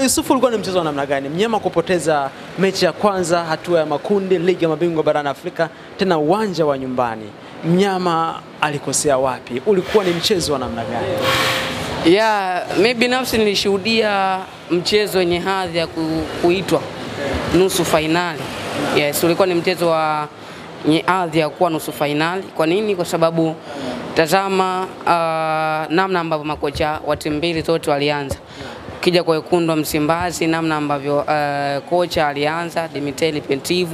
Yusufu, ulikuwa ni mchezo wa namna gani? Mnyama kupoteza mechi ya kwanza hatua ya makundi ligi ya mabingwa barani Afrika, tena uwanja wa nyumbani. Mnyama alikosea wapi? Ulikuwa ni mchezo wa namna gani? Mimi binafsi nilishuhudia mchezo wenye hadhi ya kuitwa nusu finali. Yes, ulikuwa ni mchezo wa nye hadhi ya kuwa nusu finali. Kwa nini? Kwa sababu tazama namna ambavyo makocha wa timu mbili zote walianza. Kija kwa wekundu wa Msimbazi, namna ambavyo kocha alianza Dimitri Pantev,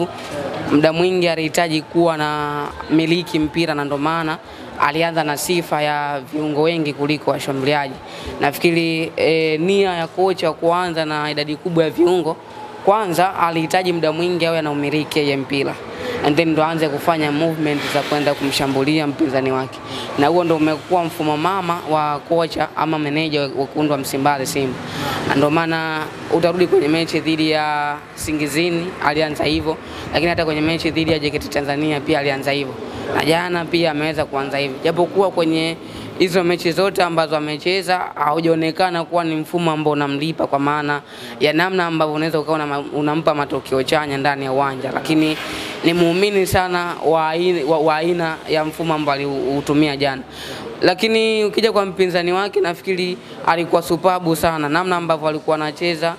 muda mwingi alihitaji kuwa na miliki mpira, na ndo maana alianza na sifa ya viungo wengi kuliko washambuliaji. Nafikiri nia ya kocha kuanza na idadi kubwa ya viungo, kwanza alihitaji muda mwingi awe na umiliki ya mpira, and then ndo aanze kufanya movement za kwenda kumshambulia mpinzani wake. Na huo ndo umekuwa mfumo mama wa kocha ama meneja wa wekundu wa Msimbazi Simba. Ndio maana utarudi kwenye mechi dhidi ya Singizini alianza hivyo, lakini hata kwenye mechi dhidi ya JKT Tanzania pia alianza hivyo. Na jana pia ameweza kuanza hivyo. Japokuwa kwenye hizo mechi zote ambazo amecheza haujaonekana kuwa ni mfumo ambao unamlipa, kwa maana ya namna ambavyo unaweza ukaona unampa matokeo chanya ndani ya uwanja, lakini ni muumini sana wa aina ya mfumo ambao aliutumia jana. Lakini ukija kwa mpinzani wake, nafikiri alikuwa superb sana namna ambavyo alikuwa anacheza,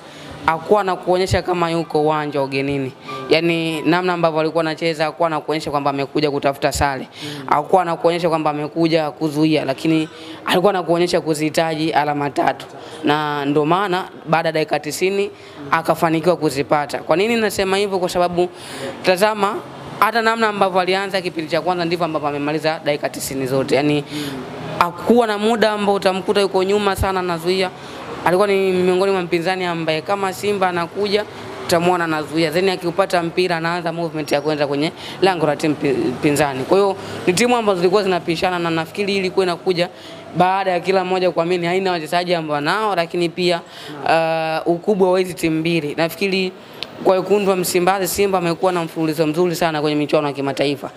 hakuwa na kuonyesha kama yuko uwanja ugenini. Yani namna ambavyo alikuwa anacheza hakuwa na kuonyesha kwamba amekuja kutafuta sare, hakuwa na kuonyesha kwamba amekuja kuzuia, lakini alikuwa na kuonyesha kuzihitaji alama 3, na ndio maana baada ya dakika 90 akafanikiwa kuzipata. Kwa nini nasema hivyo? Kwa sababu tazama hata namna ambavyo alianza kipindi cha kwanza ndivyo ambavyo amemaliza dakika 90 zote. Yani hakuwa na muda ambao utamkuta yuko nyuma sana anazuia. Alikuwa ni miongoni mwa mpinzani ambaye kama Simba anakuja utamuona anazuia, then akiupata mpira anaanza movement ya kwenda kwenye lango la timu pinzani. Kwa hiyo ni timu ambazo zilikuwa zinapishana, na nafikiri ilikuwa inakuja baada ya kila mmoja kuamini haina wachezaji ambao nao, lakini pia ukubwa wa hizo timu mbili. Nafikiri kwa wekundu wa Msimbazi Simba amekuwa na mfululizo mzuri sana kwenye michuano ya kimataifa.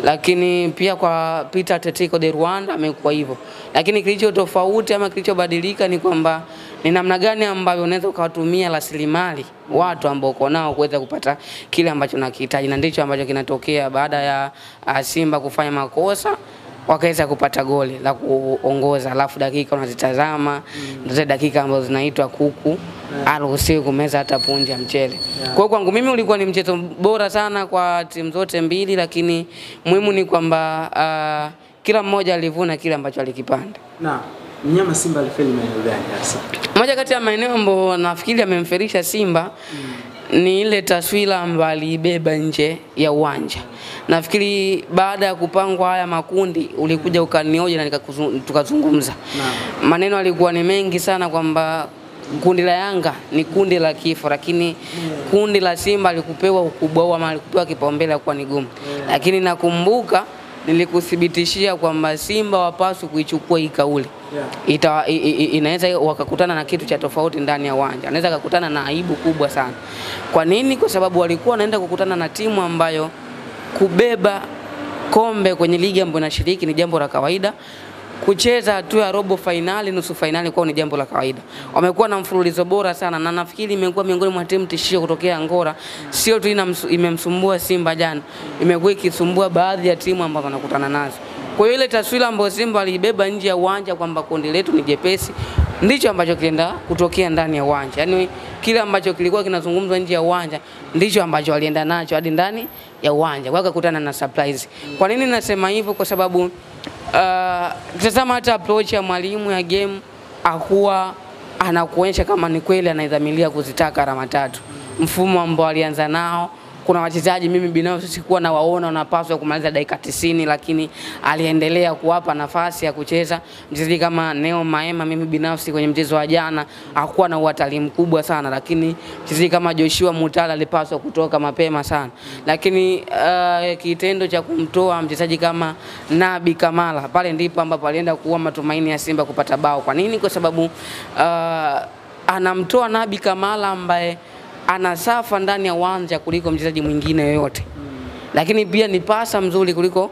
Lakini pia kwa Peter Atletico de Rwanda amekuwa hivyo. Lakini kilicho tofauti ama kilichobadilika ni kwamba ni namna gani ambavyo unaweza ukawatumia rasilimali watu ambao uko nao kuweza kupata kile ambacho unakihitaji, na ndicho ambacho kinatokea baada ya Simba kufanya makosa wakaweza kupata goli la kuongoza, alafu dakika unazitazama ndio dakika ambazo zinaitwa kuku aruhusiwi kumeza hata punje ya mchele. Kwa hiyo kwangu mimi ulikuwa ni mchezo bora sana kwa timu zote mbili, lakini muhimu ni kwamba kila mmoja alivuna kile ambacho alikipanda. Na mnyama Simba alifeli maeneo gani hasa? Moja kati ya maeneo ambayo nafikiri amemferisha Simba ni ile taswira ambayo alibeba nje ya uwanja. Nafikiri baada ya kupangwa haya makundi ulikuja ukanioje na tukazungumza. Maneno alikuwa ni mengi sana kwamba kundi la Yanga ni kundi la kifo, lakini kundi la Simba alikupewa ukubwa ama alikupewa kipaumbele kwa ni gumu. Lakini nakumbuka nilikuthibitishia kwamba Simba wapaswa kuichukua hii kauli. Inaweza wakakutana na kitu cha tofauti ndani ya uwanja. Anaweza kukutana na aibu kubwa sana. Kwa nini? Kwa sababu walikuwa wanaenda kukutana na timu ambayo kubeba kombe kwenye ligi ambayo inashiriki ni jambo la kawaida. Kucheza hatua ya robo finali, nusu finali kwao ni jambo la kawaida. Wamekuwa na mfululizo bora sana, na nafikiri imekuwa miongoni mwa timu tishio kutokea Angola. Sio tu imemsumbua Simba jana, imekuwa ikisumbua baadhi ya timu ambazo wanakutana nazo. Kwa hiyo ile taswira ambayo Simba alibeba nje ya uwanja kwamba kundi letu ni jepesi, ndicho ambacho kienda kutokea ndani ya uwanja. Yaani kile ambacho kilikuwa kinazungumzwa nje ya uwanja ndicho ambacho walienda nacho hadi ndani ya uwanja, wakakutana na surprise. Kwa nini nasema hivyo? Kwa sababu tazama hata approach ya mwalimu ya game hakuwa anakuonyesha kama ni kweli anaidhamiria kuzitaka alama 3. Mfumo ambao alianza nao, kuna wachezaji mimi binafsi sikuwa na waona wanapaswa kumaliza dakika 90, lakini aliendelea kuwapa nafasi ya kucheza. Mchezaji kama Neo Maema mimi binafsi kwenye mchezo wa jana hakuwa na uhatari mkubwa sana, lakini mchezaji kama Joshua Mutala alipaswa kutoka mapema sana. Lakini kitendo cha kumtoa mchezaji kama Nabi Kamala, pale ndipo ambapo alienda kuua matumaini ya Simba kupata bao. Kwa nini? Kwa sababu anamtoa Nabi Kamala ambaye anasafa ndani ya uwanja kuliko mchezaji mwingine yoyote. Lakini pia ni pasa mzuri kuliko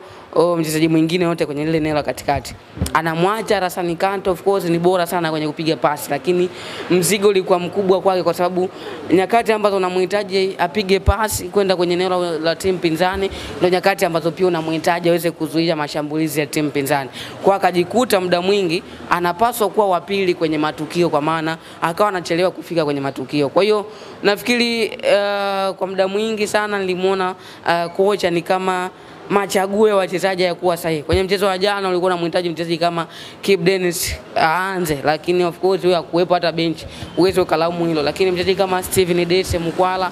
mchezaji mwingine yote kwenye ile eneo la katikati. Anamwacha Rasani Kanto, of course ni bora sana kwenye kupiga pasi, lakini mzigo ulikuwa mkubwa kwake, kwa sababu nyakati ambazo unamhitaji apige pasi kwenda kwenye eneo la timu pinzani ndio nyakati ambazo pia unamhitaji aweze kuzuia mashambulizi ya timu pinzani. Kwa akajikuta muda mwingi anapaswa kuwa wa pili kwenye matukio, kwa maana akawa anachelewa kufika kwenye matukio. Kwa hiyo nafikiri kwa muda mwingi sana nilimuona kocha ni kama machague wachezaji ya kuwa sahihi. Kwenye mchezo wa jana ulikuwa unamhitaji mchezaji kama Kibu Denis aanze, lakini of course huyo hakuwepo hata bench. Uwezo ukalaumu hilo, lakini mchezaji kama Steven Dese Mukwala,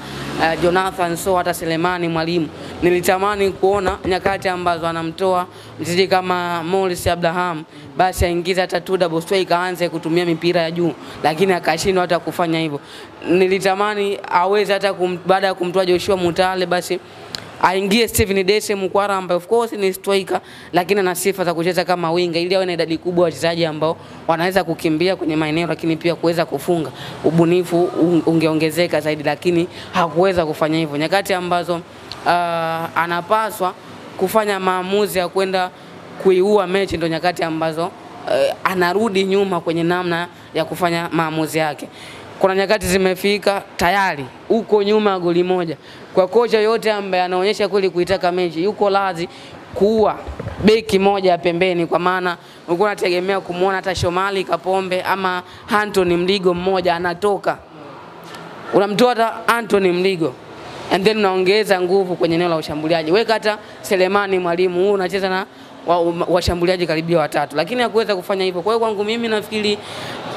Jonathan So, hata Selemani Mwalimu, nilitamani kuona nyakati ambazo anamtoa mchezaji kama Morris Abraham basi aingize hata tu double strike aanze kutumia mipira ya juu, lakini akashindwa hata kufanya hivyo. Nilitamani aweze hata baada ya kumtoa Joshua Mutale basi aingie Steven Dese Mukwala ambaye of course ni striker, lakini ana sifa za kucheza kama winga, ili awe na idadi kubwa ya wachezaji ambao wanaweza kukimbia kwenye maeneo, lakini pia kuweza kufunga. Ubunifu ungeongezeka zaidi, lakini hakuweza kufanya hivyo. Nyakati ambazo anapaswa kufanya maamuzi ya kwenda kuiua mechi ndio nyakati ambazo anarudi nyuma kwenye namna ya kufanya maamuzi yake. Kuna nyakati zimefika tayari uko nyuma ya goli moja. Kwa kocha yote ambaye anaonyesha kweli kuitaka mechi, yuko lazi kuua beki moja pembeni, kwa maana ulikuwa unategemea kumuona hata Shomali Kapombe ama Anthony Mligo mmoja anatoka. Unamtoa hata Anthony Mligo and then unaongeza nguvu kwenye eneo la ushambuliaji. Weka hata Selemani Mwalimu, huu unacheza na washambuliaji karibia watatu, lakini hakuweza kufanya hivyo. Kwa hiyo kwangu mimi nafikiri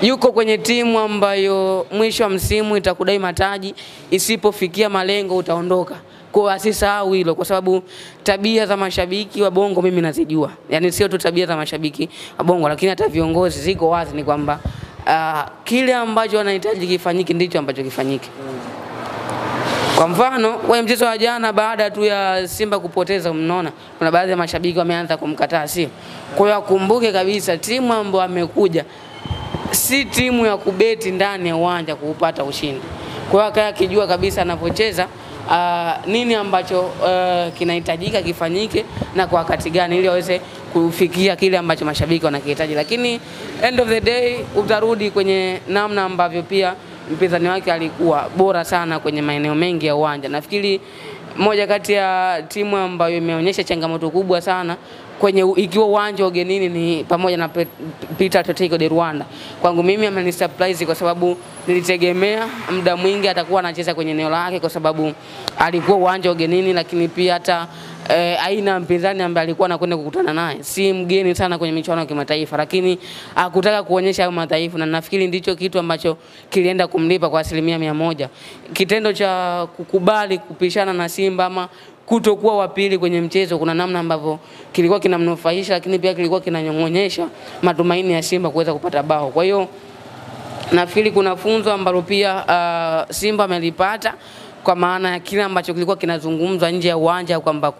yuko kwenye timu ambayo mwisho wa msimu itakudai mataji, isipofikia malengo utaondoka. Kwa asisahau hilo, kwa sababu tabia za mashabiki wa Bongo mimi nazijua. Yaani sio tu tabia za mashabiki wa Bongo, lakini hata viongozi ziko wazi ni kwamba kile ambacho wanahitaji kifanyike ndicho ambacho kifanyike. Kwa mfano, kwa mchezo wa jana baada tu ya Simba kupoteza, mnaona kuna baadhi ya mashabiki wameanza kumkataa, sio? Kwa hiyo akumbuke kabisa timu ambayo amekuja si timu ya kubeti ndani ya uwanja kupata ushindi. Kwa hiyo akaya kijua kabisa anapocheza nini ambacho kinahitajika kifanyike na kwa wakati gani, ili aweze kufikia kile ambacho mashabiki wanakihitaji. Lakini end of the day utarudi kwenye namna ambavyo pia mpinzani wake alikuwa bora sana kwenye maeneo mengi ya uwanja. Nafikiri moja kati ya timu ambayo imeonyesha changamoto kubwa sana kwenye ikiwa uwanja ugenini ni pamoja na Peter Atletico de Rwanda. Kwangu mimi ameni surprise, kwa sababu nilitegemea muda mwingi atakuwa anacheza kwenye eneo lake, kwa sababu alikuwa uwanja ugenini, lakini pia hata aina mpinzani ambaye alikuwa anakwenda kukutana naye si mgeni sana kwenye michuano ya kimataifa, lakini hakutaka kuonyesha hayo madhaifu, na nafikiri ndicho kitu ambacho kilienda kumlipa kwa 100%. Kitendo cha kukubali kupishana na Simba ama kutokuwa wa pili kwenye mchezo, kuna namna ambavyo kilikuwa kinamnufaisha, lakini pia kilikuwa kinanyonyesha matumaini ya Simba kuweza kupata bao. Kwa hiyo nafikiri kuna funzo ambalo pia Simba amelipata, kwa maana ya kile ambacho kilikuwa kinazungumzwa nje ya uwanja kwamba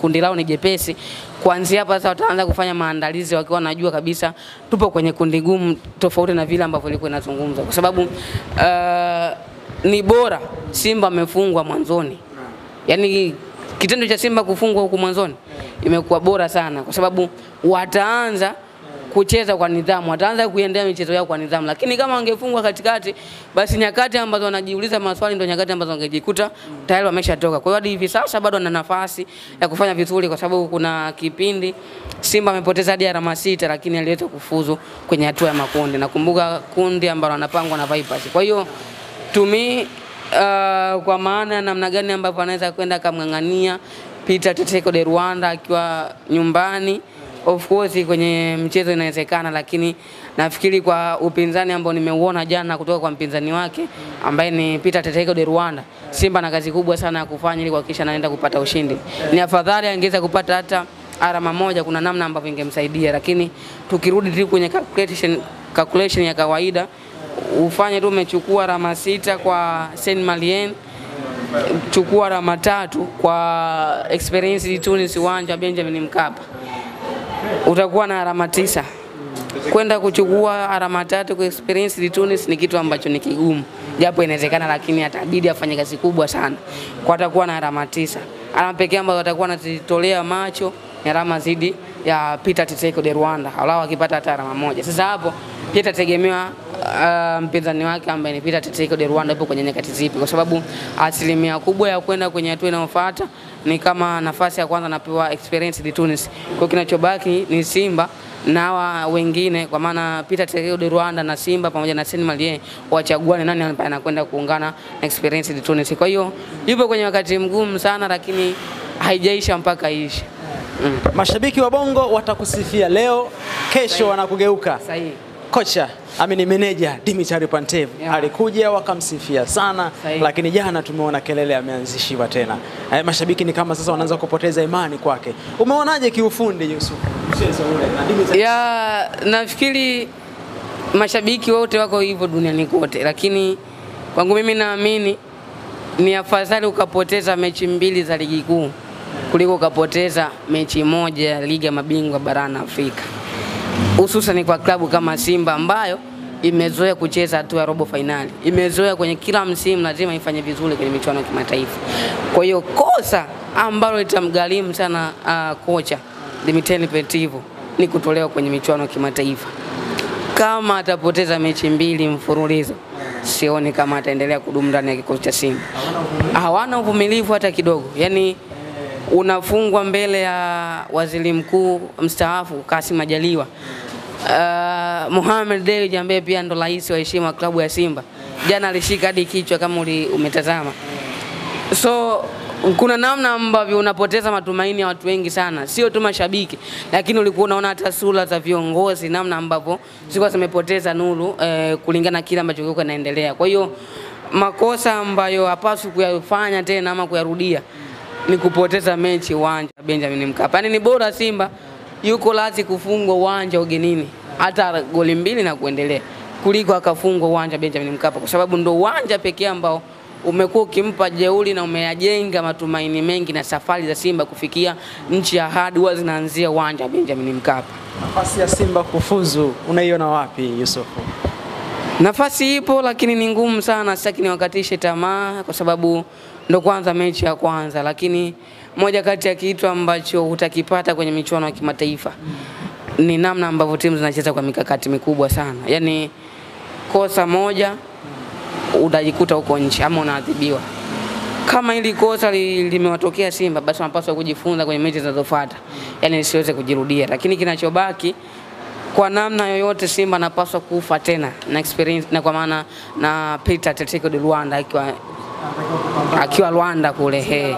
kundi lao ni jepesi. Kuanzia hapa sasa wataanza kufanya maandalizi wakiwa wanajua kabisa tupo kwenye kundi gumu, tofauti na vile ambavyo ilikuwa inazungumzwa, kwa sababu ni bora Simba amefungwa mwanzoni. Yaani kitendo cha Simba kufungwa huko mwanzoni imekuwa bora sana, kwa sababu wataanza kucheza kwa nidhamu, wataanza kuendelea michezo yao kwa nidhamu. Lakini kama wangefungwa katikati, basi nyakati ambazo wanajiuliza maswali ndio nyakati ambazo wangejikuta tayari wameshatoka. Kwa hiyo hadi hivi sasa bado wana nafasi ya kufanya vizuri, kwa sababu kuna kipindi Simba amepoteza hadi alama 6, lakini aliweza kufuzu kwenye hatua ya makundi. Nakumbuka kundi ambalo wanapangwa na Vipers. Kwa hiyo to me kwa maana namna gani ambavyo anaweza kwenda kamngangania Peter Atletico de Rwanda akiwa nyumbani, of course kwenye mchezo inawezekana, lakini nafikiri kwa upinzani ambao nimeuona jana kutoka kwa mpinzani wake ambaye ni Peter Atletico de Rwanda, Simba na kazi kubwa sana ya kufanya ili kuhakikisha anaenda kupata ushindi. Ni afadhali angeweza kupata hata alama moja, kuna namna ambavyo ingemsaidia, lakini tukirudi tu kwenye calculation ya kawaida, ufanye tu umechukua alama 6 kwa Saint Malien, chukua alama 3 kwa Experience de Tunis uwanja Benjamin Mkapa, utakuwa na alama 9. Kwenda kuchukua alama 3 kwa Experience de Tunis ni kitu ambacho ni kigumu, japo inawezekana, lakini atabidi afanye kazi kubwa sana kwa atakuwa na alama 9. Alama pekee ambazo atakuwa anazitolea macho ni alama zidi ya Peter Atletico de Rwanda, alao akipata hata alama moja. Sasa hapo pia tategemea mpinzani wake ambaye ni Peter Atletico de Rwanda yupo kwenye nyakati zipi, kwa sababu asilimia kubwa ya kwenda kwenye hatua inayofuata ni kama nafasi ya kwanza anapewa Esperance de Tunis. Kwa kinachobaki ni Simba na hawa wengine, kwa maana Peter Atletico de Rwanda na Simba pamoja na Saint Malien wachaguane nani anakwenda kuungana na Esperance de Tunis. Kwa hiyo yupo kwenye wakati mgumu sana, lakini haijaisha mpaka iishe. Mashabiki wa Bongo watakusifia leo, kesho wanakugeuka. Sahihi. Kocha amini meneja Dimitri Pantev alikuja wakamsifia sana. Lakini jana tumeona kelele ameanzishiwa tena. Mashabiki ni kama sasa wanaanza kupoteza imani kwake. Umeonaje kiufundi Yusuf mchezo ule na Dimitri? Nafikiri mashabiki wote wako hivyo duniani kote, lakini kwangu mimi naamini ni afadhali ukapoteza mechi 2 za ligi kuu kuliko ukapoteza mechi 1 ya ligi ya mabingwa barani Afrika. Hususan kwa klabu kama Simba ambayo imezoea kucheza hatua ya robo finali. Imezoea kwenye kila msimu lazima ifanye vizuri kwenye michuano ya kimataifa. Kwa hiyo kosa ambalo litamgharimu sana kocha Dimitri Pantev ni kutolewa kwenye michuano ya kimataifa. Kama atapoteza mechi 2 mfululizo, sioni kama ataendelea kudumu ndani ya kikosi cha Simba. Hawana uvumilivu hata kidogo. Yaani unafungwa mbele ya waziri mkuu mstaafu Kassim Majaliwa, Mohamed Dewji ambaye pia ndo rais wa heshima wa klabu ya Simba. Jana alishika hadi kichwa kama umetazama. So kuna namna ambavyo unapoteza matumaini ya watu wengi sana, sio tu mashabiki, lakini ulikuwa unaona hata sura za viongozi namna ambavyo zilikuwa zimepoteza nuru kulingana kile ambacho kilikuwa kinaendelea. Kwa hiyo makosa ambayo hapaswi kuyafanya tena ama kuyarudia ni kupoteza mechi uwanja Benjamin Mkapa. Yaani ni bora Simba yuko lazi kufungwa uwanja ugenini hata goli 2 na kuendelea kuliko akafungwa uwanja Benjamin Mkapa, kwa sababu ndo uwanja pekee ambao umekuwa ukimpa jeuri na umeyajenga matumaini mengi, na safari za Simba kufikia nchi ya ahadi huwa zinaanzia uwanja Benjamin Mkapa. Nafasi ya Simba kufuzu unaiona wapi Yusuf? Nafasi ipo, lakini ni ngumu sana. Sitaki niwakatishe tamaa kwa sababu ndo kwanza mechi ya kwanza, lakini moja kati ya kitu ambacho utakipata kwenye michuano ya kimataifa ni namna ambavyo timu zinacheza kwa mikakati mikubwa sana. Yaani kosa moja utajikuta huko nje ama unaadhibiwa. Kama hili kosa limewatokea Simba, basi wanapaswa kujifunza kwenye mechi zinazofuata, yaani isiweze kujirudia. Lakini kinachobaki kwa namna yoyote Simba anapaswa kufa tena na experience, na kwa maana na Peter Atletico de Rwanda akiwa Rwanda kule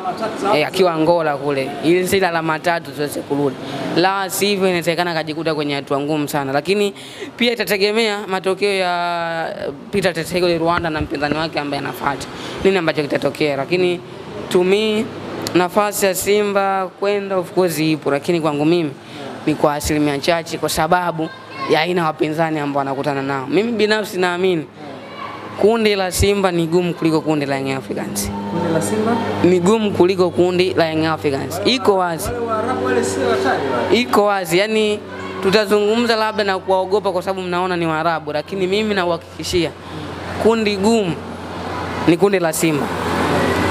akiwa Angola kule, ili zile alama 3 ziweze kurudi. La sivyo inawezekana kajikuta kwenye hatua ngumu sana. Lakini pia itategemea matokeo ya Peter Atletico de Rwanda na mpinzani wake ambaye anafuata, nini ambacho kitatokea. Lakini to me nafasi ya Simba kwenda of course ipo, lakini kwangu mimi ni kwa asilimia chache, kwa sababu ya aina wapinzani ambao wanakutana nao. Mimi binafsi naamini kundi la Simba ni gumu kuliko kundi la Young Africans. Kundi la Simba ni gumu kuliko kundi la Young Africans. Iko wazi. Wale sio hatari. Iko wazi. Yaani tutazungumza labda na kuwaogopa kwa sababu mnaona ni Waarabu, lakini mimi nauhakikishia kundi gumu ni kundi la Simba.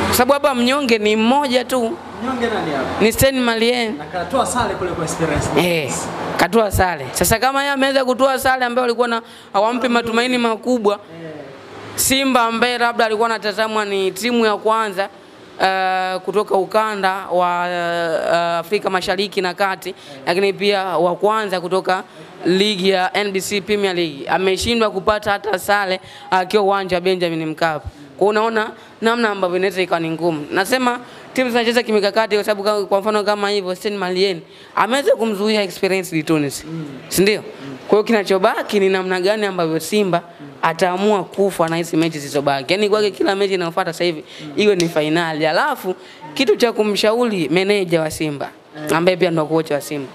Kwa sababu hapa mnyonge ni mmoja tu. Mnyonge nani hapa? Ni Saint Malien. Na katoa sare kule kwa Esperance. Katoa sare. Sasa kama yeye ameweza kutoa sare ambayo walikuwa na hawampi matumaini makubwa, Simba ambaye labda alikuwa anatazamwa ni timu ya kwanza kutoka ukanda wa Afrika Mashariki na Kati, lakini pia wa kwanza kutoka ligi ya NBC Premier League, ameshindwa kupata hata sare akiwa uwanja Benjamin Mkapa. Kwa unaona namna ambavyo inaweza ikawa ni ngumu. Nasema timu zinacheza kimikakati kwa sababu kwa mfano kama hivyo Saint Malien ameweza kumzuia Esperance de Tunis. Si ndio? Kwa hiyo kinachobaki ni namna gani ambavyo Simba ataamua kufa na hizo mechi zilizobaki. Yaani kwake kila mechi inayofuata sasa hivi iwe ni finali. Alafu kitu cha kumshauri meneja wa Simba ambaye pia ndo kocha wa Simba.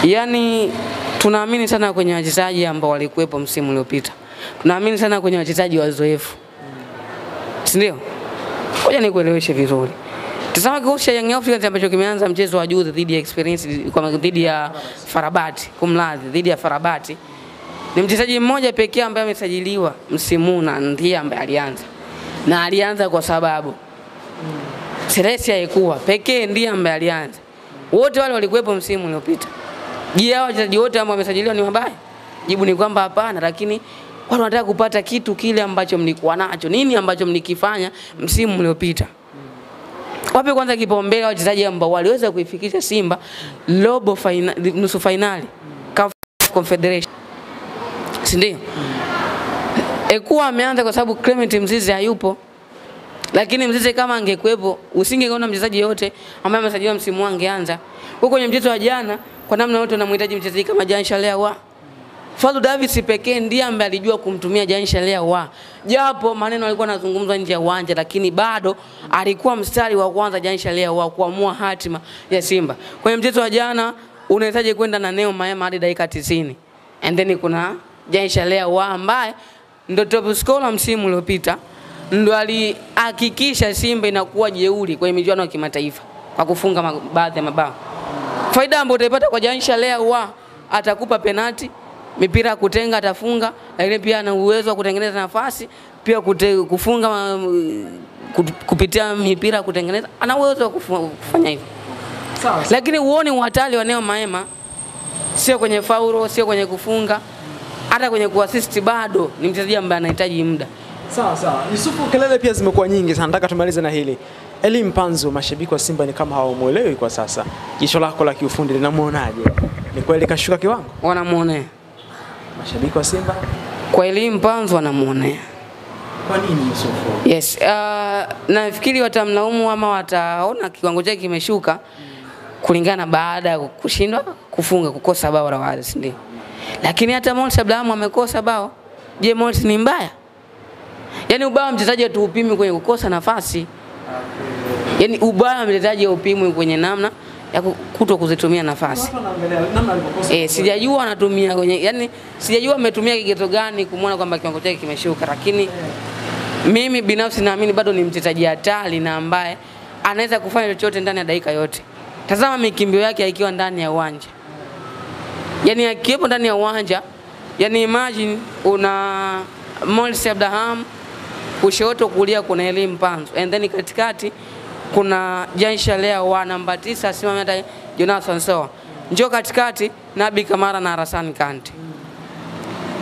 Yaani tunaamini sana kwenye wachezaji ambao walikuwepo msimu uliopita. Tunaamini sana kwenye wachezaji wazoefu. Si ndio? Ngoja nikueleweshe vizuri. Tazama kikosi cha Young Africans ambacho kimeanza mchezo wa juzi dhidi ya Experience dhidi ya Farabati, dhidi ya Farabati. Ni mchezaji mmoja pekee ambaye amesajiliwa msimu na ndiye ambaye alianza. Na alianza kwa sababu Celestia Ekua pekee ndiye ambaye alianza. Wote wale walikuwepo msimu uliopita. Je, hao wachezaji wote ambao wamesajiliwa ni wabaya? Jibu ni kwamba hapana, lakini watu wanataka kupata kitu kile ambacho mlikuwa nacho. Nini ambacho mlikifanya msimu uliopita? Wape kwanza kipaumbele wachezaji ambao waliweza kuifikisha Simba nusu finali CAF Confederation. Si ndio? Ekuwa ameanza kwa sababu Clement Mzize hayupo. Lakini Mzize kama angekuepo, usingeona mchezaji yote ambaye amesajiliwa msimu angeanza. Huko kwenye mchezo wa jana, kwa namna yote unamhitaji mchezaji kama Jean Charles Ahoua. Fadlu Davis pekee ndiye ambaye alijua kumtumia Jean Charles Ahoua. Japo maneno alikuwa yanazungumzwa nje ya uwanja, lakini bado alikuwa mstari wa kwanza Jean Charles Ahoua kuamua hatima ya Simba. Kwenye mchezo wa jana unahitaji kwenda na Neo Maema hadi dakika 90. And then kuna Jean Charles Ahoua ambaye ndo top scorer msimu uliopita, ndo alihakikisha Simba inakuwa jeuri kwenye michuano ya kimataifa kwa kufunga baadhi ya mabao. Faida ambayo utaipata kwa Jean Charles Ahoua, atakupa penalti, mipira ya kutenga atafunga, lakini pia ana uwezo wa kutengeneza nafasi, pia kufunga kupitia mipira ya kutengeneza, ana uwezo wa kufanya hivyo. Sawa. Lakini uone uhatari wa Neo Maema, sio kwenye faulo, sio kwenye kufunga, hata kwenye kuassist bado ni mchezaji ambaye anahitaji muda. Sawa. Yusufu, kelele pia zimekuwa nyingi sana, nataka tumalize na hili. Elie Mpanzu, mashabiki wa Simba ni kama hawamuelewi kwa sasa. Jicho lako la kiufundi linamuonaje? Ni kweli kashuka kiwango? Wanamuonea. Mashabiki wa Simba kwa Elie Mpanzu wanamuonea. Kwa nini Yusufu? Yes, nafikiri watamlaumu ama wataona kiwango chake kimeshuka kulingana baada ya kushindwa kufunga, kukosa bao la wazi, ndio. Lakini hata Morsi Abraham amekosa bao. Je, Morsi ni mbaya? Yaani ubaya mchezaji atuupimi kwenye kukosa nafasi. Yaani ubaya mchezaji upimwe kwenye namna ya kuto kuzitumia nafasi. Sijajua anatumia kwenye, yani sijajua ametumia kigezo gani kumuona kwamba kiwango chake kimeshuka, lakini mimi binafsi naamini bado ni mchezaji hatari na ambaye anaweza kufanya chochote ndani ya dakika yote. Tazama mikimbio yake ikiwa ndani ya uwanja. Yaani akiwepo ndani ya uwanja, yani imagine una Morsi Abraham, kushoto kulia kuna Elie Mpanzu, and then katikati kuna Jean Charles Ahoua namba 9 asimama hata Jonathan Soa. Njoo katikati Nabi Kamara na Hassan Kante.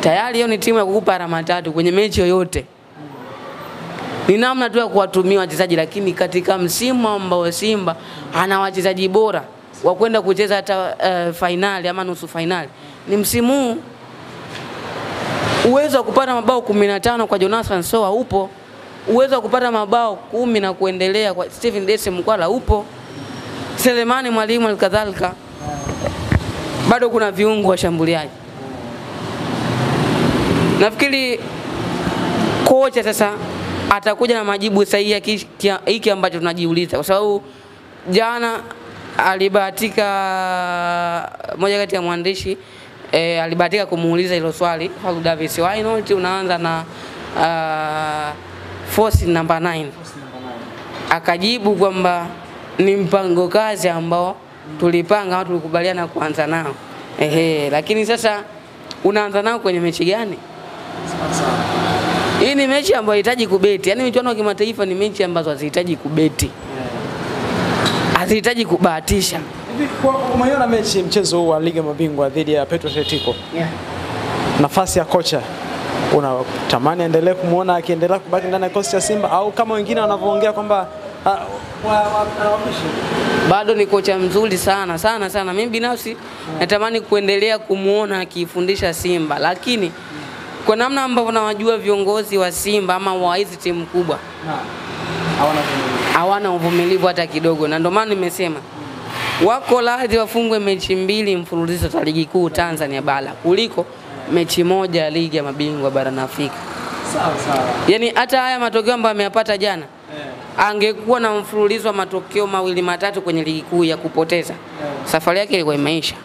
Tayari hiyo ni timu ya kukupa alama 3 kwenye mechi yoyote. Ni namna tu ya kuwatumia wachezaji, lakini katika msimu ambao Simba ana wachezaji bora wa kwenda kucheza hata finali ama nusu finali, ni msimu uwezo wa kupata mabao 15 kwa Jonathan Soa upo. Uwezo wa kupata mabao 10 na kuendelea kwa Stephen Dese Mkwala upo. Selemani Mwalimu alikadhalika. Bado kuna viungo washambuliaji. Nafikiri kocha sasa atakuja na majibu sahihi hiki ambacho tunajiuliza, kwa sababu jana alibahatika moja kati ya mwandishi alibahatika kumuuliza hilo swali Fadlu Davis, why not unaanza na force number 9? Akajibu kwamba ni mpango kazi ambao tulipanga au tulikubaliana kuanza nao. Lakini sasa unaanza nao kwenye mechi gani? Hii ni mechi ambayo inahitaji kubeti. Yaani michuano ya kimataifa ni mechi ambazo hazihitaji kubeti. Hazihitaji kubahatisha. Hivi kwa umeona mechi mchezo wa Liga Mabingwa dhidi ya Petro Atletico? Nafasi ya kocha unatamani endelee kumuona akiendelea kubaki ndani ya kosi ya Simba, au kama wengine wanavyoongea kwamba bado ni kocha mzuri sana. Mimi binafsi natamani kuendelea kumuona akifundisha Simba, lakini kwa namna ambavyo nawajua viongozi wa Simba ama wa hizi timu kubwa hawana uvumilivu hata kidogo, na ndio maana nimesema wako radhi wafungwe mechi 2 mfululizo za ligi kuu Tanzania bara kuliko mechi moja ya Ligi ya Mabingwa barani Afrika. Sawa. Yaani hata haya matokeo ambayo ameyapata jana, angekuwa na mfululizo wa matokeo 2 matatu kwenye ligi kuu ya kupoteza, safari yake ilikuwa imeisha.